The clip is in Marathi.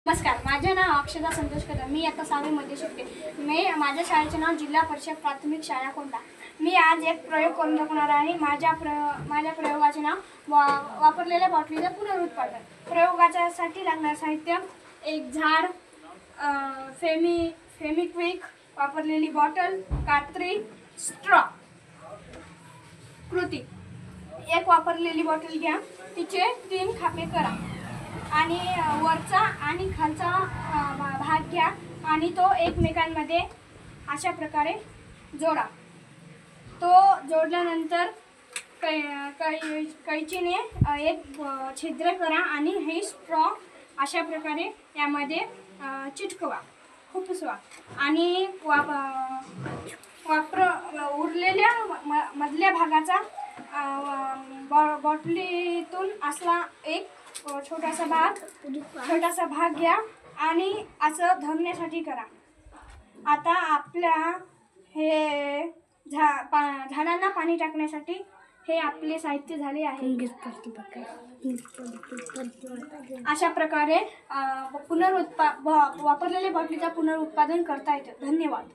नमस्कार, माझे नाव अक्षता संतोष कदम. मी आता 6वी मध्ये शिकते. माझ्या शाळेचे नाव जिल्हा परिषद प्राथमिक शाळा कोंढा. मी आज एक प्रयोग करून दाखवणार आहे. माझ्या प्रयोगाचे नाव वापरलेल्या बॉटलीचे पुनरुत्पादन. प्रयोगासाठी लागणारे साहित्य: एक झाड, फेमिक्विक, वापरलेली बॉटल, कात्री, स्ट्रॉ. कृती: एक वापरलेली बॉटल घ्या, तिचे 3 खापे करा आणि वरचा आणि खालचा भाग घ्या आणि तो एकमेकांमध्ये अशा प्रकारे जोडा. तो जोडल्यानंतर कैचीने एक छिद्र करा आणि हे स्ट्रॉ अशा प्रकारे यामध्ये चिटकवा, खुपसवा आणि उरलेल्या मधल्या भागाचा बॉटलीतून असला एक छोटासा भाग घ्या आणि असं धरण्यासाठी करा. आता आपल्या हे झाडांना पाणी टाकण्यासाठी हे आपले साहित्य झाले आहे. अशा प्रकारे वापरलेल्या बॉटलीचा पुनरुत्पादन करता येतं. धन्यवाद.